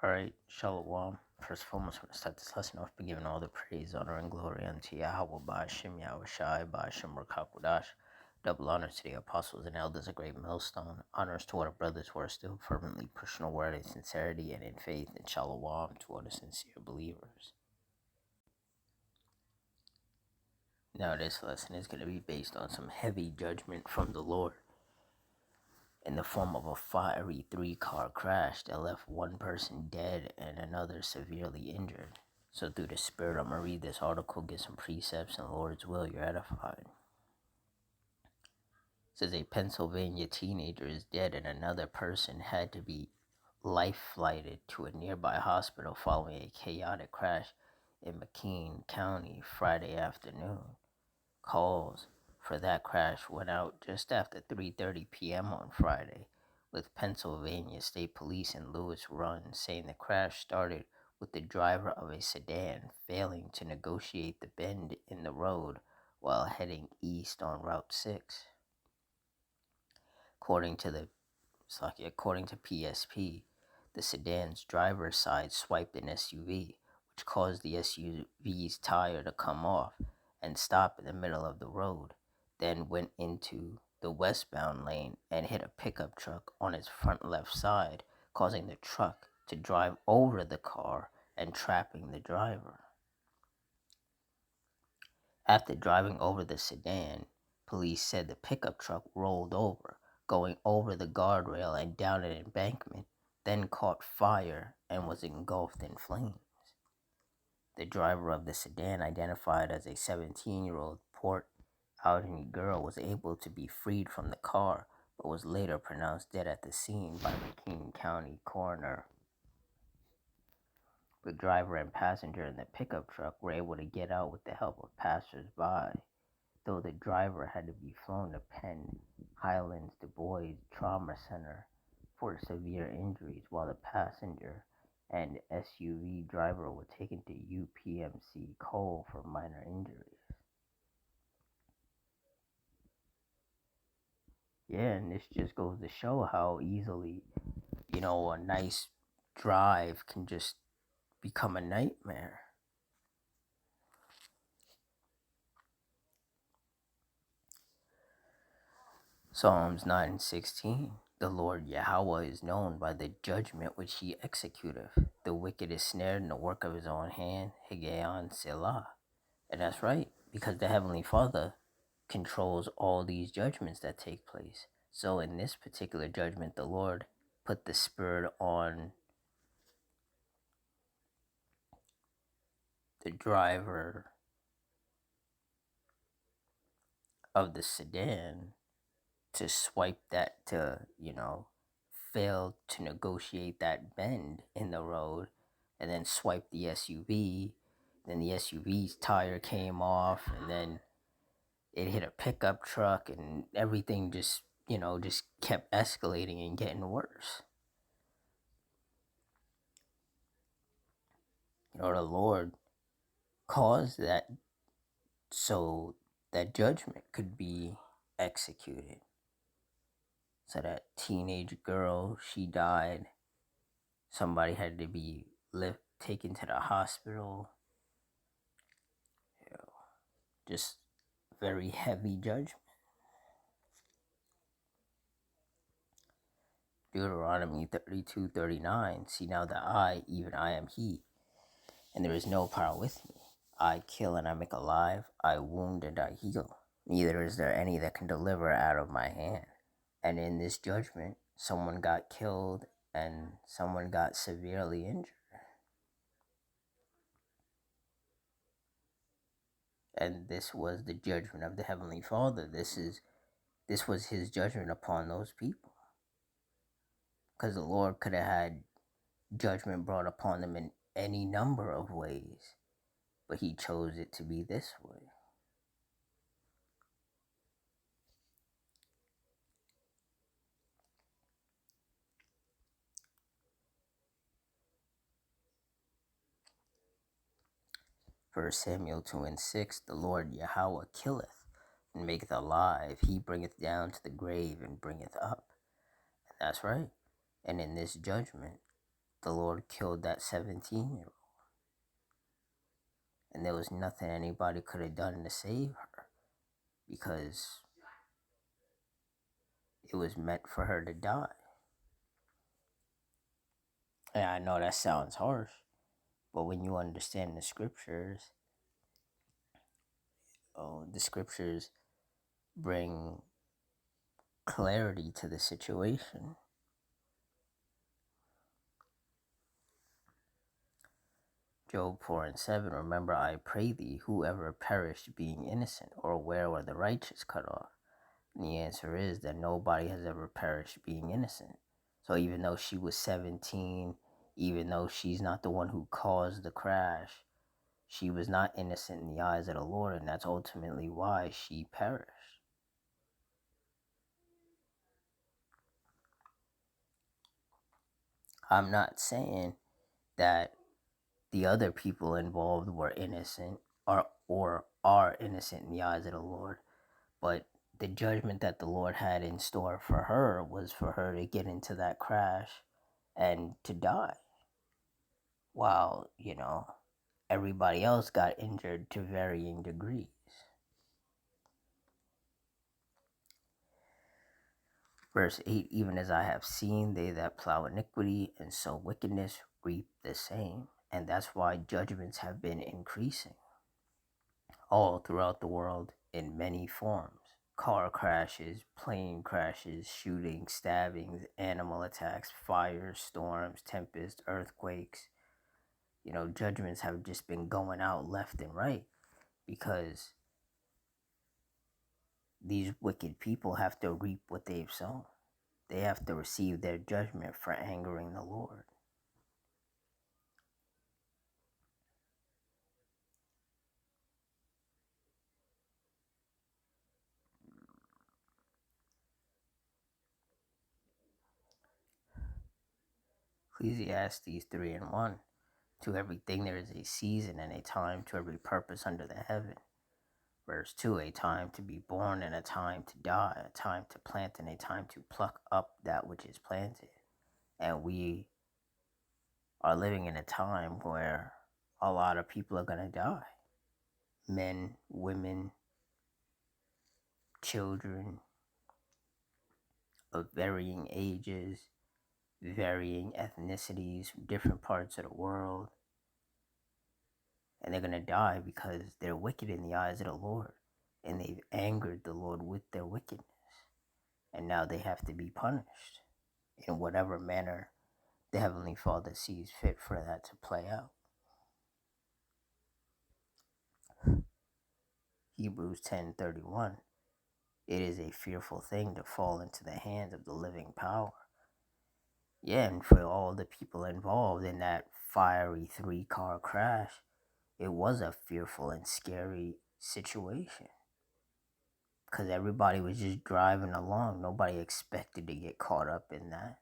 Alright, Shalom. First and foremost, I'm going to start this lesson off by giving all the praise, honor, and glory unto Yahweh, Ba'ashem, Yahweh Shai, Ba'ashem, Rakakudash. Double honor to the apostles and elders, a great millstone. Honors to our brothers who are still fervently pushing the word in sincerity and in faith, and Shalom to all the sincere believers. Now, this lesson is going to be based on some heavy judgment from the Lord in the form of a fiery 3-car crash that left one person dead and another severely injured. So through the Spirit, I'm going to read this article, get some precepts, and the Lord's will, you're edified. It says a Pennsylvania teenager is dead and another person had to be life-flighted to a nearby hospital following a chaotic crash in McKean County Friday afternoon. Calls for that crash went out just after 3:30 p.m. on Friday, with Pennsylvania State Police in Lewis Run saying the crash started with the driver of a sedan failing to negotiate the bend in the road while heading east on Route 6. According to PSP, the sedan's driver's side swiped an SUV, which caused the SUV's tire to come off and stop in the middle of the road, then went into the westbound lane and hit a pickup truck on its front left side, causing the truck to drive over the car and trapping the driver. After driving over the sedan, police said the pickup truck rolled over, going over the guardrail and down an embankment, then caught fire and was engulfed in flames. The driver of the sedan, identified as a 17-year-old Port Alderny girl, was able to be freed from the car, but was later pronounced dead at the scene by McKean County coroner. The driver and passenger in the pickup truck were able to get out with the help of passers-by, though the driver had to be flown to Penn Highlands Du Bois Trauma Center for severe injuries, while the passenger and SUV driver were taken to UPMC Cole for minor injuries. Yeah, and this just goes to show how easily, a nice drive can just become a nightmare. Psalms 9:16. The Lord Yahweh is known by the judgment which he executeth. The wicked is snared in the work of his own hand. Higgaion Selah. And that's right, because the Heavenly Father controls all these judgments that take place. So in this particular judgment, the Lord put the spirit on the driver of the sedan to swipe that, to fail to negotiate that bend in the road, and then swipe the SUV. Then the SUV's tire came off, and then it hit a pickup truck, and everything just kept escalating and getting worse. The Lord caused that so that judgment could be executed. So that teenage girl, she died. Somebody had to be taken to the hospital. Just very heavy judgment. Deuteronomy 32:39. See now that I, even I, am he, and there is no power with me. I kill and I make alive. I wound and I heal. Neither is there any that can deliver out of my hand. And in this judgment, someone got killed and someone got severely injured. And this was the judgment of the Heavenly Father. This was his judgment upon those people. Because the Lord could have had judgment brought upon them in any number of ways, but he chose it to be this way. First Samuel 2:6. The Lord Yahweh killeth and maketh alive. He bringeth down to the grave and bringeth up. And that's right. And in this judgment, the Lord killed that 17-year-old. And there was nothing anybody could have done to save her because it was meant for her to die. And I know that sounds harsh, but when you understand the scriptures bring clarity to the situation. Job 4:7, remember I pray thee, whoever perished being innocent, or where were the righteous cut off? And the answer is that nobody has ever perished being innocent. So even though she was 17, even though she's not the one who caused the crash, she was not innocent in the eyes of the Lord, and that's ultimately why she perished. I'm not saying that the other people involved were innocent or are innocent in the eyes of the Lord, but the judgment that the Lord had in store for her was for her to get into that crash and to die, while, everybody else got injured to varying degrees. Verse 8, even as I have seen, they that plow iniquity and sow wickedness reap the same. And that's why judgments have been increasing all throughout the world in many forms. Car crashes, plane crashes, shootings, stabbings, animal attacks, fires, storms, tempests, earthquakes. Judgments have just been going out left and right because these wicked people have to reap what they've sown. They have to receive their judgment for angering the Lord. Ecclesiastes 3:1. To everything there is a season and a time to every purpose under the heaven. Verse 2, a time to be born and a time to die, a time to plant and a time to pluck up that which is planted. And we are living in a time where a lot of people are going to die. Men, women, children of varying ages, varying ethnicities, different parts of the world. And they're going to die because they're wicked in the eyes of the Lord. And they've angered the Lord with their wickedness. And now they have to be punished in whatever manner the Heavenly Father sees fit for that to play out. Hebrews 10:31. It is a fearful thing to fall into the hands of the living power. Yeah, and for all the people involved in that fiery 3-car crash, it was a fearful and scary situation. Because everybody was just driving along. Nobody expected to get caught up in that.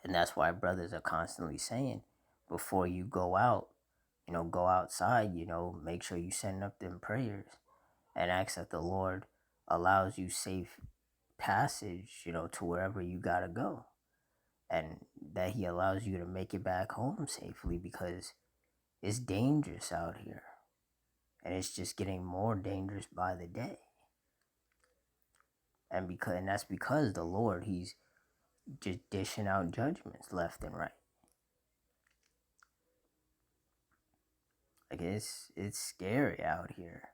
And that's why brothers are constantly saying, before you go out, go outside, make sure you send up them prayers and ask that the Lord allows you safe passage, to wherever you got to go. And that he allows you to make it back home safely, because it's dangerous out here. And it's just getting more dangerous by the day. And that's because the Lord, he's just dishing out judgments left and right. Like, it's scary out here.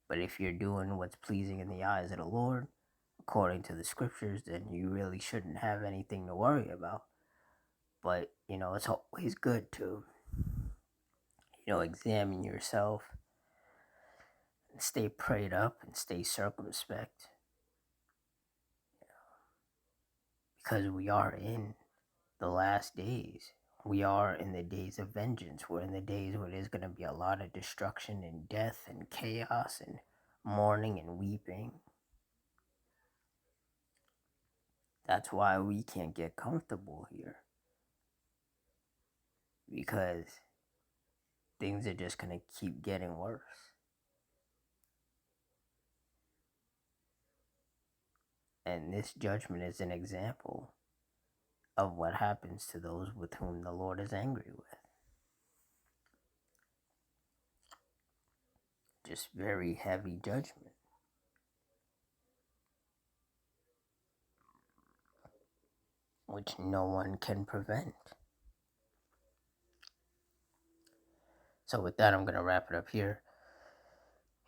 But if you're doing what's pleasing in the eyes of the Lord, according to the scriptures, then you really shouldn't have anything to worry about. But, it's always good to, examine yourself and stay prayed up and stay circumspect. Because we are in the last days. We are in the days of vengeance. We're in the days where there's going to be a lot of destruction and death and chaos and mourning and weeping. That's why we can't get comfortable here. Because things are just going to keep getting worse. And this judgment is an example of what happens to those with whom the Lord is angry with. Just very heavy judgment, which no one can prevent. So with that, I'm going to wrap it up here.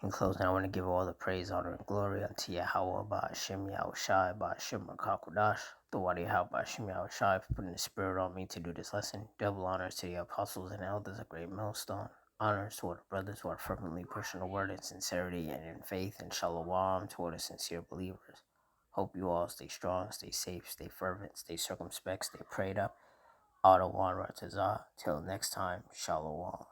In closing, I want to give all the praise, honor, and glory unto Yahweh, Ba'ashem Yahushai, Ba'ashem Rakakwadash, the Wadi How, Ba'ashem Yahushai, for putting the spirit on me to do this lesson. Double honors to the apostles and elders, a great millstone. Honors to all the brothers who are fervently pushing the word in sincerity and in faith, and shalom to all the sincere believers. Hope you all stay strong, stay safe, stay fervent, stay circumspect, stay prayed up. Adawan Ratazah. Till next time, shalom.